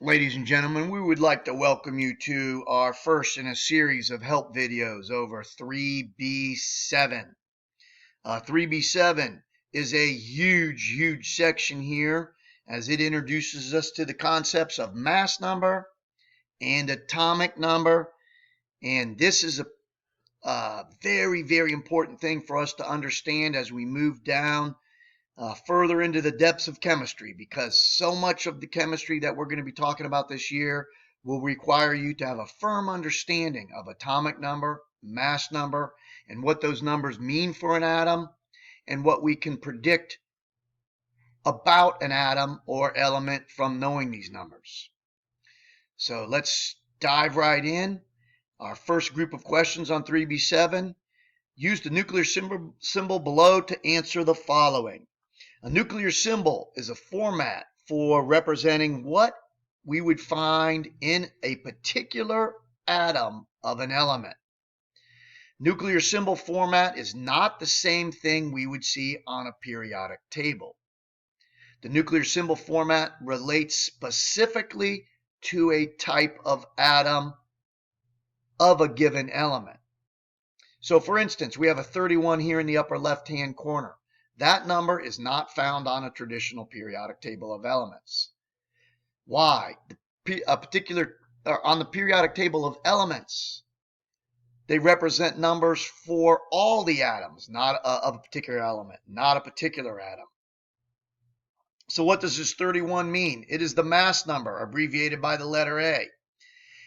Ladies and gentlemen, we would like to welcome you to our first in a series of help videos over 3B7. 3B7 is a huge section here as it introduces us to the concepts of mass number and atomic number. And this is a very important thing for us to understand as we move down further into the depths of chemistry, because so much of the chemistry that we're going to be talking about this year will require you to have a firm understanding of atomic number, mass number, and what those numbers mean for an atom, and what we can predict about an atom or element from knowing these numbers. So let's dive right in. Our first group of questions on 3B7. Use the nuclear symbol below to answer the following. A nuclear symbol is a format for representing what we would find in a particular atom of an element. Nuclear symbol format is not the same thing we would see on a periodic table. The nuclear symbol format relates specifically to a type of atom of a given element. So for instance, we have a 31 here in the upper left-hand corner. That number is not found on a traditional periodic table of elements. Why? On the periodic table of elements, they represent numbers for all the atoms, not of a particular element, not a particular atom. So what does this 31 mean? It is the mass number, abbreviated by the letter A.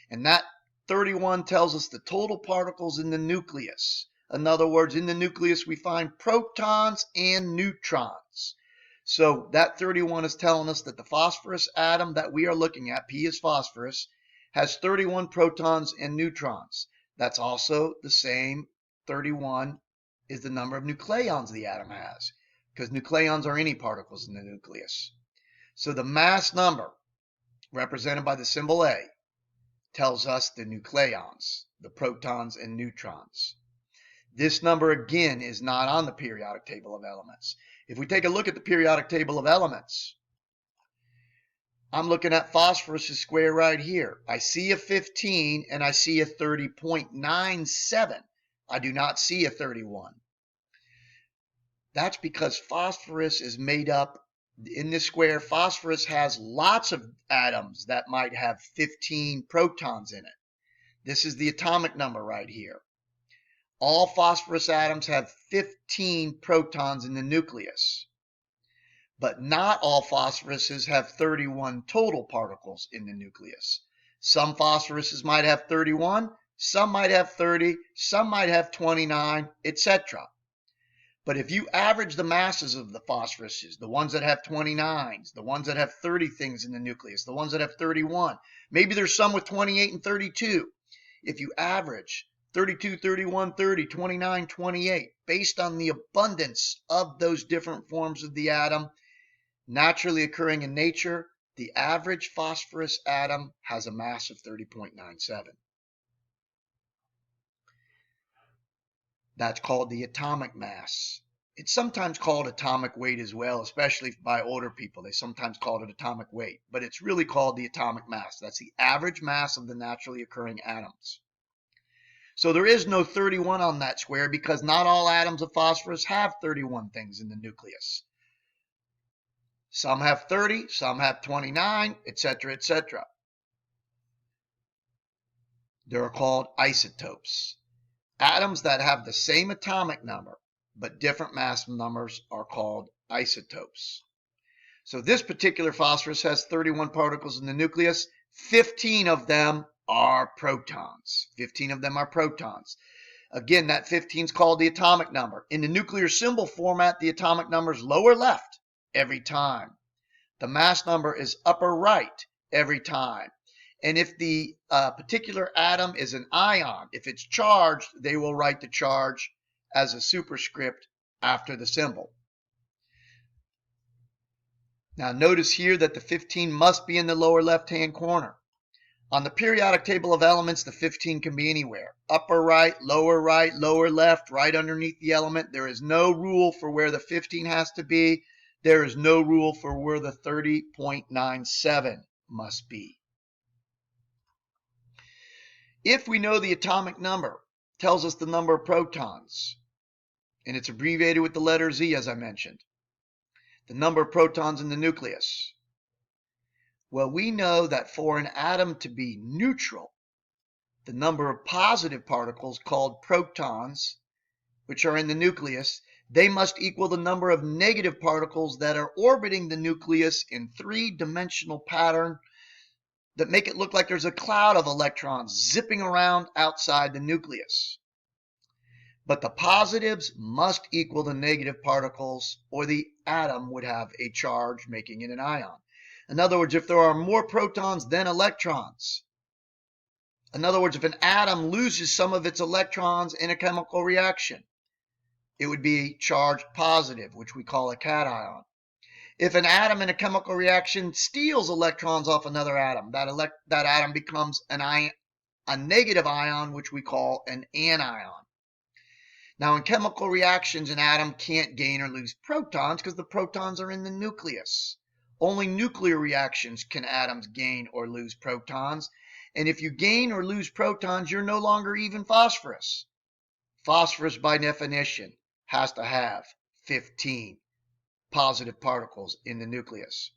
And that 31 tells us the total particles in the nucleus. In other words, in the nucleus, we find protons and neutrons. So that 31 is telling us that the phosphorus atom that we are looking at, P is phosphorus, has 31 protons and neutrons. That's also the same 31 is the number of nucleons the atom has, because nucleons are any particles in the nucleus. So the mass number, represented by the symbol A, tells us the nucleons, the protons and neutrons. This number, again, is not on the periodic table of elements. If we take a look at the periodic table of elements, I'm looking at phosphorus' square right here. I see a 15 and I see a 30.97. I do not see a 31. That's because phosphorus is made up, in this square, phosphorus has lots of atoms that might have 15 protons in it. This is the atomic number right here. All phosphorus atoms have 15 protons in the nucleus, but not all phosphoruses have 31 total particles in the nucleus. Some phosphoruses might have 31, some might have 30, some might have 29, etc. But if you average the masses of the phosphoruses, the ones that have 29s, the ones that have 30 things in the nucleus, the ones that have 31, maybe there's some with 28 and 32. If you average 32, 31, 30, 29, 28, based on the abundance of those different forms of the atom naturally occurring in nature, the average phosphorus atom has a mass of 30.97. That's called the atomic mass. It's sometimes called atomic weight as well, especially by older people. They sometimes call it atomic weight, but it's really called the atomic mass. That's the average mass of the naturally occurring atoms. So there is no 31 on that square because not all atoms of phosphorus have 31 things in the nucleus. Some have 30, some have 29, etc., etc. They're called isotopes. Atoms that have the same atomic number but different mass numbers are called isotopes. So this particular phosphorus has 31 particles in the nucleus. 15 of them are protons. 15 of them are protons. Again, that 15 is called the atomic number. In the nuclear symbol format, the atomic number is lower left every time. The mass number is upper right every time. And if the particular atom is an ion, if it's charged, they will write the charge as a superscript after the symbol. Now notice here that the 15 must be in the lower left-hand corner. On the periodic table of elements, the 15 can be anywhere. Upper right, lower left, right underneath the element. There is no rule for where the 15 has to be. There is no rule for where the 30.97 must be. If we know the atomic number, tells us the number of protons, and it's abbreviated with the letter Z, as I mentioned. The number of protons in the nucleus. Well, we know that for an atom to be neutral, the number of positive particles called protons, which are in the nucleus, they must equal the number of negative particles that are orbiting the nucleus in three-dimensional pattern that make it look like there's a cloud of electrons zipping around outside the nucleus. But the positives must equal the negative particles, or the atom would have a charge, making it an ion. In other words, if there are more protons than electrons, in other words, if an atom loses some of its electrons in a chemical reaction, it would be charged positive, which we call a cation. If an atom in a chemical reaction steals electrons off another atom, that atom becomes a negative ion, which we call an anion. Now, in chemical reactions, an atom can't gain or lose protons because the protons are in the nucleus. Only nuclear reactions can atoms gain or lose protons. And if you gain or lose protons, you're no longer even phosphorus. Phosphorus, by definition, has to have 15 positive particles in the nucleus.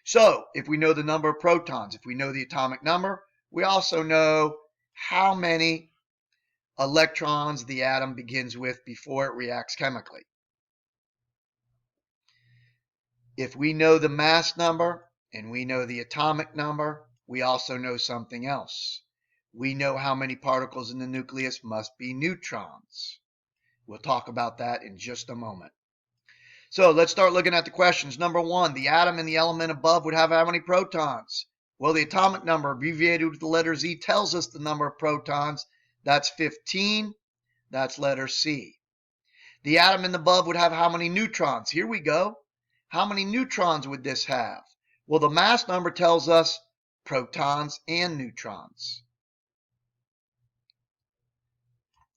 So, if we know the number of protons, if we know the atomic number, we also know how many electrons the atom begins with before it reacts chemically. If we know the mass number and we know the atomic number, we also know something else. We know how many particles in the nucleus must be neutrons. We'll talk about that in just a moment. So let's start looking at the questions. Number one, the atom in the element above would have how many protons? Well, the atomic number, abbreviated with the letter Z, tells us the number of protons. That's 15. That's letter C. The atom in the above would have how many neutrons? Here we go. How many neutrons would this have? Well, the mass number tells us protons and neutrons.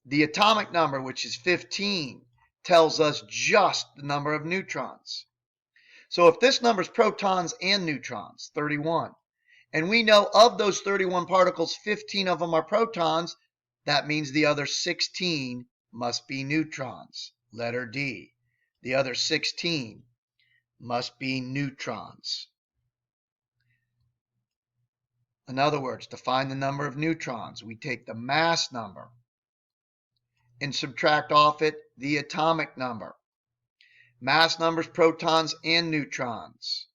The atomic number, which is 15, tells us just the number of neutrons. So if this number is protons and neutrons, 31, and we know of those 31 particles, 15 of them are protons, that means the other 16 must be neutrons. Letter D. The other 16 must be neutrons. In other words, to find the number of neutrons, we take the mass number and subtract off it the atomic number. Mass numbers, protons and neutrons.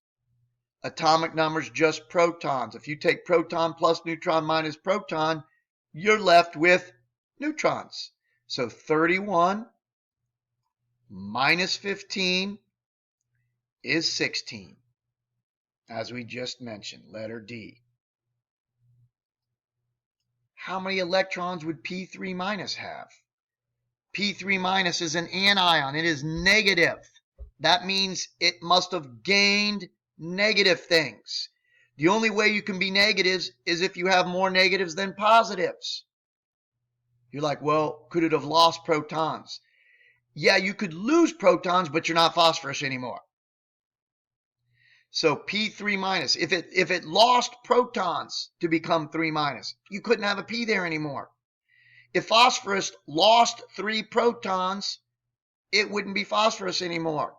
Atomic numbers, just protons. If you take proton plus neutron minus proton, you're left with neutrons. So 31 minus 15 is 16, as we just mentioned, letter D. How many electrons would P3 minus have? P3 minus is an anion. It is negative. That means it must have gained negative things. The only way you can be negatives is if you have more negatives than positives. You're like, well, could it have lost protons? Yeah, you could lose protons, but you're not phosphorus anymore. So P3 minus, if it lost protons to become 3 minus, you couldn't have a P there anymore. If phosphorus lost 3 protons, it wouldn't be phosphorus anymore.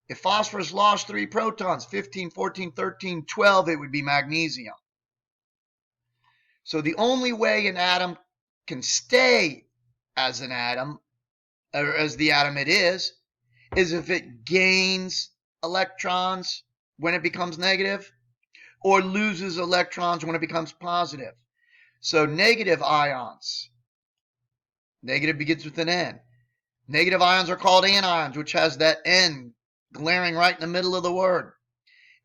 If phosphorus lost 3 protons, 15, 14, 13, 12, it would be magnesium. So the only way an atom can stay as an atom, or as the atom it is if it gains electrons when it becomes negative, or loses electrons when it becomes positive. So negative ions, negative begins with an N. Negative ions are called anions, which has that N glaring right in the middle of the word.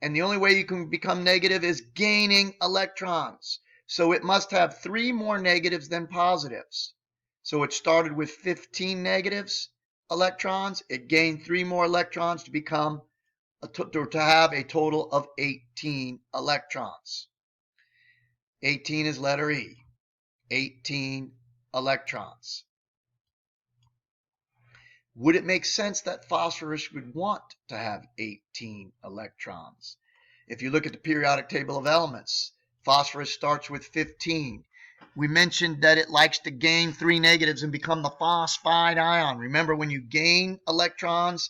And the only way you can become negative is gaining electrons. So it must have 3 more negatives than positives. So it started with 15 negatives electrons. It gained 3 more electrons to become to have a total of 18 electrons. 18 is letter E. 18 electrons. Would it make sense that phosphorus would want to have 18 electrons? If you look at the periodic table of elements, phosphorus starts with 15. we mentioned that it likes to gain 3 negatives and become the phosphide ion. Remember, when you gain electrons,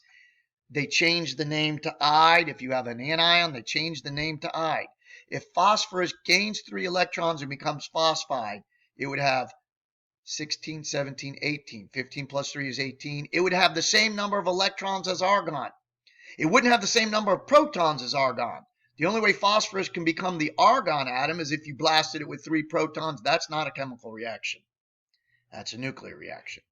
they change the name to ide. If you have an anion, they change the name to ide. If phosphorus gains 3 electrons and becomes phosphide, it would have 16, 17, 18. 15 plus 3 is 18. It would have the same number of electrons as argon. It wouldn't have the same number of protons as argon. The only way phosphorus can become the argon atom is if you blasted it with 3 protons. That's not a chemical reaction. That's a nuclear reaction.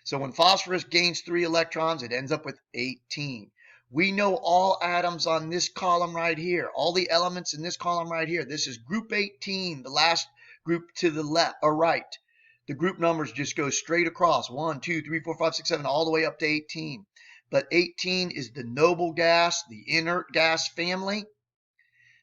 So when phosphorus gains 3 electrons, it ends up with 18. We know all atoms on this column right here, all the elements in this column right here. This is group 18, the last group to the left or right. The group numbers just go straight across, 1, 2, 3, 4, 5, 6, 7, all the way up to 18. But 18 is the noble gas, the inert gas family.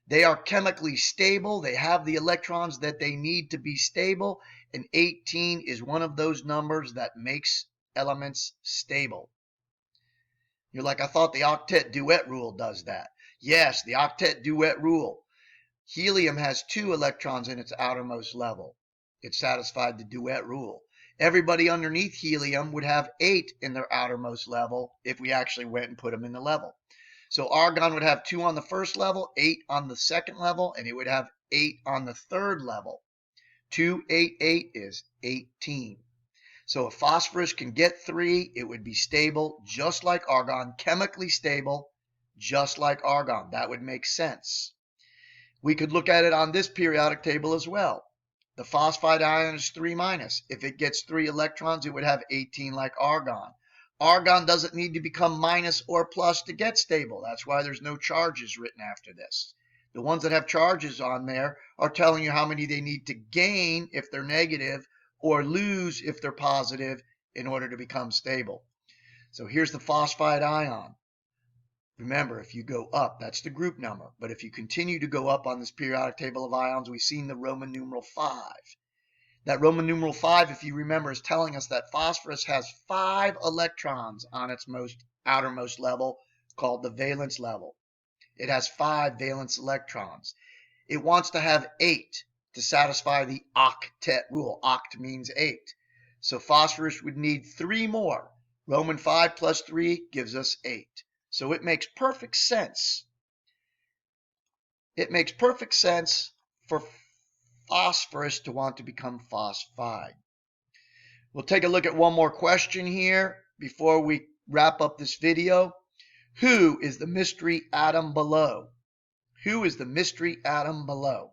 They are chemically stable. They have the electrons that they need to be stable. And 18 is one of those numbers that makes elements stable. You're like, I thought the octet duet rule does that. Yes, the octet duet rule. Helium has 2 electrons in its outermost level. It satisfied the duet rule. Everybody underneath helium would have 8 in their outermost level if we actually went and put them in the level. So argon would have 2 on the first level, 8 on the second level, and it would have 8 on the third level. 2, 8, 8 is 18. So if phosphorus can get 3, it would be stable just like argon, chemically stable just like argon. That would make sense. We could look at it on this periodic table as well. The phosphide ion is 3 minus. If it gets 3 electrons, it would have 18 like argon. Argon doesn't need to become minus or plus to get stable. That's why there's no charges written after this. The ones that have charges on there are telling you how many they need to gain if they're negative or lose if they're positive in order to become stable. So here's the phosphide ion. Remember, if you go up, that's the group number. But if you continue to go up on this periodic table of ions, we've seen the Roman numeral 5. That Roman numeral 5, if you remember, is telling us that phosphorus has 5 electrons on its outermost level, called the valence level. It has 5 valence electrons. It wants to have 8 to satisfy the octet rule. Oct means 8. So phosphorus would need 3 more. Roman 5 plus 3 gives us 8. So it makes perfect sense. It makes perfect sense for phosphorus to want to become phosphide. We'll take a look at one more question here before we wrap up this video. Who is the mystery atom below? Who is the mystery atom below?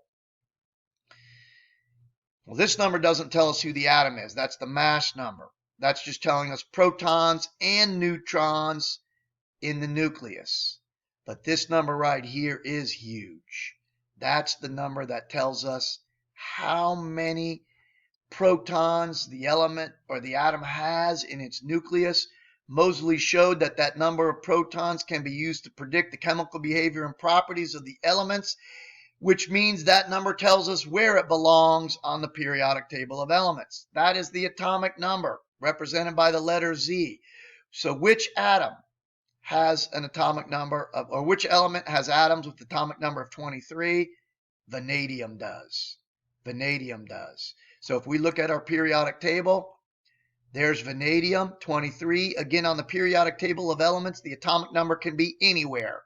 Well, this number doesn't tell us who the atom is. That's the mass number. That's just telling us protons and neutrons in the nucleus. But this number right here is huge. That's the number that tells us how many protons the element or the atom has in its nucleus. Moseley showed that that number of protons can be used to predict the chemical behavior and properties of the elements, which means that number tells us where it belongs on the periodic table of elements. That is the atomic number, represented by the letter Z. So which atom has an atomic number of, or which element has atoms with atomic number of 23? Vanadium does. Vanadium does. So if we look at our periodic table, there's vanadium, 23. Again, on the periodic table of elements, the atomic number can be anywhere.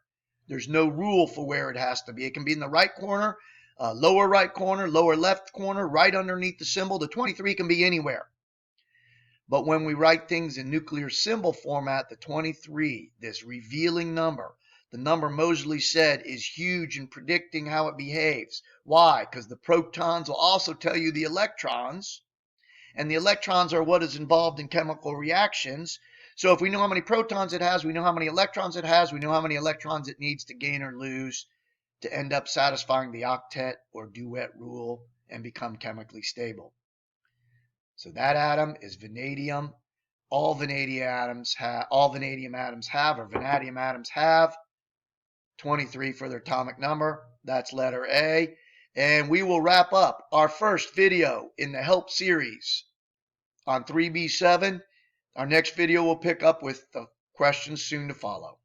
There's no rule for where it has to be. It can be in the right corner, lower right corner, lower left corner, right underneath the symbol. The 23 can be anywhere. But when we write things in nuclear symbol format, the 23, this revealing number, the number Moseley said is huge in predicting how it behaves. Why? Because the protons will also tell you the electrons, and the electrons are what is involved in chemical reactions. So if we know how many protons it has, we know how many electrons it has, we know how many electrons it needs to gain or lose to end up satisfying the octet or duet rule and become chemically stable. So that atom is vanadium. All vanadium atoms have, or vanadium atoms have 23 for their atomic number. That's letter A. And we will wrap up our first video in the HELP series on 3B7. Our next video will pick up with the questions soon to follow.